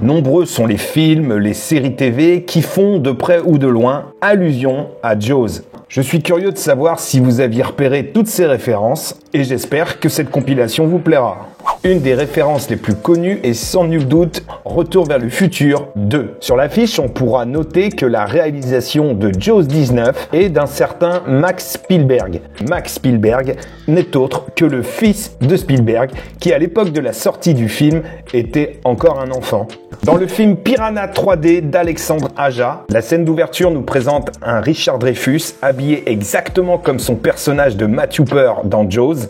Nombreux sont les films, les séries TV qui font de près ou de loin allusion à Jaws. Je suis curieux de savoir si vous aviez repéré toutes ces références et j'espère que cette compilation vous plaira. Une des références les plus connues est sans nul doute Retour vers le futur 2. Sur l'affiche, on pourra noter que la réalisation de Jaws 19 est d'un certain Max Spielberg. Max Spielberg n'est autre que le fils de Spielberg qui, à l'époque de la sortie du film, était encore un enfant. Dans le film Piranha 3D d'Alexandre Aja, la scène d'ouverture nous présente un Richard Dreyfuss habillé exactement comme son personnage de Matt Hooper dans Jaws.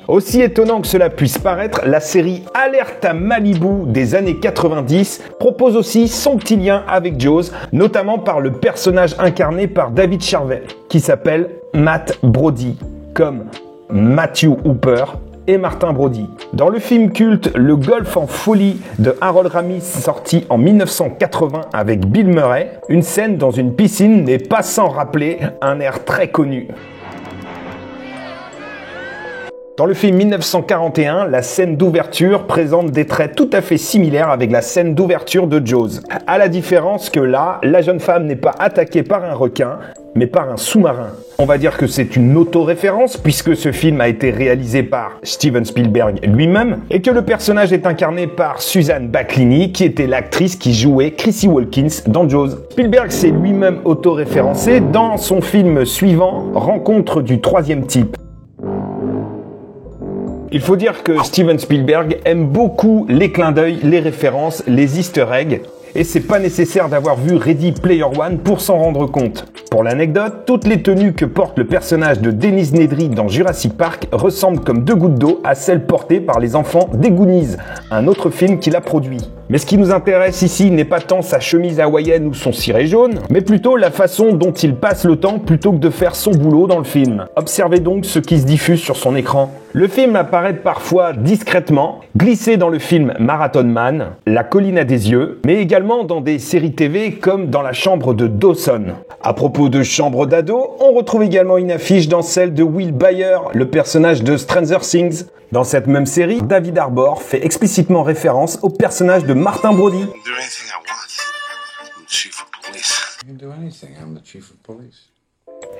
Aussi étonnant que cela puisse paraître, la série Alerte à Malibu des années 90 propose aussi son petit lien avec Jaws, notamment par le personnage incarné par David Charvet, qui s'appelle Matt Brody, comme Matthew Hooper et Martin Brody. Dans le film culte Le Golf en folie de Harold Ramis, sorti en 1980 avec Bill Murray, une scène dans une piscine n'est pas sans rappeler un air très connu. Dans le film 1941, la scène d'ouverture présente des traits tout à fait similaires avec la scène d'ouverture de Jaws. À la différence que là, la jeune femme n'est pas attaquée par un requin, mais par un sous-marin. On va dire que c'est une auto-référence puisque ce film a été réalisé par Steven Spielberg lui-même et que le personnage est incarné par Suzanne Backlini qui était l'actrice qui jouait Chrissy Walkins dans Jaws. Spielberg s'est lui-même auto-référencé dans son film suivant, Rencontre du troisième type. Il faut dire que Steven Spielberg aime beaucoup les clins d'œil, les références, les easter eggs. Et c'est pas nécessaire d'avoir vu Ready Player One pour s'en rendre compte. Pour l'anecdote, toutes les tenues que porte le personnage de Dennis Nedry dans Jurassic Park ressemblent comme deux gouttes d'eau à celles portées par les enfants des Goonies, un autre film qu'il a produit. Mais ce qui nous intéresse ici n'est pas tant sa chemise hawaïenne ou son ciré jaune, mais plutôt la façon dont il passe le temps plutôt que de faire son boulot dans le film. Observez donc ce qui se diffuse sur son écran. Le film apparaît parfois discrètement, glissé dans le film Marathon Man, La colline à des yeux, mais également dans des séries TV comme dans La chambre de Dawson. À propos de chambre d'ado, on retrouve également une affiche dans celle de Will Byers, le personnage de Stranger Things. Dans cette même série, David Harbour fait explicitement référence au personnage de Martin Brody.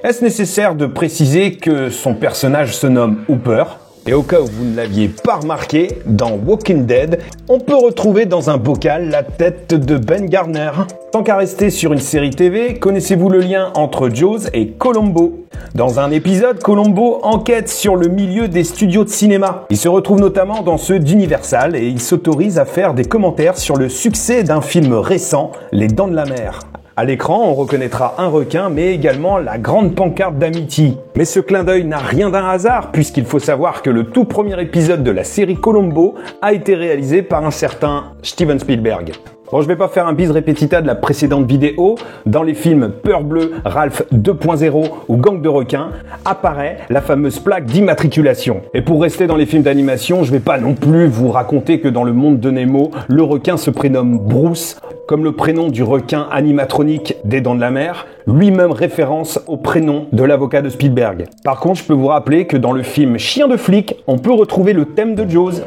Est-ce nécessaire de préciser que son personnage se nomme Hooper ? Et au cas où vous ne l'aviez pas remarqué, dans Walking Dead, on peut retrouver dans un bocal la tête de Ben Gardner. Tant qu'à rester sur une série TV, connaissez-vous le lien entre Jaws et Columbo ? Dans un épisode, Columbo enquête sur le milieu des studios de cinéma. Il se retrouve notamment dans ceux d'Universal et il s'autorise à faire des commentaires sur le succès d'un film récent, Les Dents de la Mer. À l'écran, on reconnaîtra un requin, mais également la grande pancarte d'Amity. Mais ce clin d'œil n'a rien d'un hasard, puisqu'il faut savoir que le tout premier épisode de la série Columbo a été réalisé par un certain Steven Spielberg. Bon, je vais pas faire un bis repetita de la précédente vidéo. Dans les films Peur bleue, Ralph 2.0 ou Gang de requins, apparaît la fameuse plaque d'immatriculation. Et pour rester dans les films d'animation, je vais pas non plus vous raconter que dans le monde de Nemo, le requin se prénomme Bruce, comme le prénom du requin animatronique des Dents de la Mer, lui-même référence au prénom de l'avocat de Spielberg. Par contre, je peux vous rappeler que dans le film Chien de flic, on peut retrouver le thème de Jaws.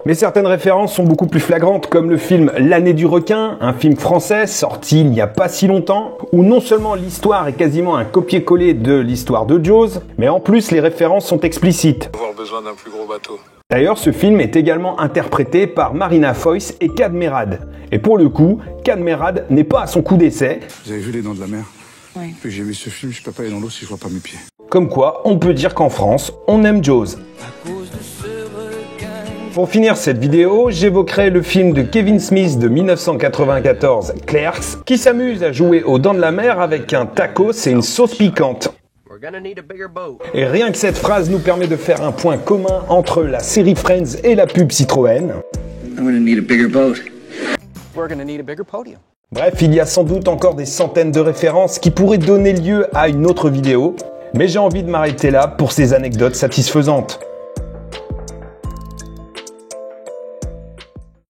Mais certaines références sont beaucoup plus flagrantes, comme le film L'année du requin, un film français sorti il n'y a pas si longtemps, où non seulement l'histoire est quasiment un copier-coller de l'histoire de Jaws, mais en plus les références sont explicites. Avoir besoin d'un plus gros bateau. D'ailleurs, ce film est également interprété par Marina Foïs et Kad Merad. Et pour le coup, Kad Merad n'est pas à son coup d'essai. Vous avez vu Les Dents de la Mer ? Oui. Puis j'ai vu ce film, je peux pas aller dans l'eau si je vois pas mes pieds. Comme quoi, on peut dire qu'en France, on aime Jaws. Pour finir cette vidéo, j'évoquerai le film de Kevin Smith de 1994, Clerks, qui s'amuse à jouer aux Dents de la Mer avec un tacos et une sauce piquante. Et rien que cette phrase nous permet de faire un point commun entre la série Friends et la pub Citroën. Bref, il y a sans doute encore des centaines de références qui pourraient donner lieu à une autre vidéo, mais j'ai envie de m'arrêter là pour ces anecdotes satisfaisantes.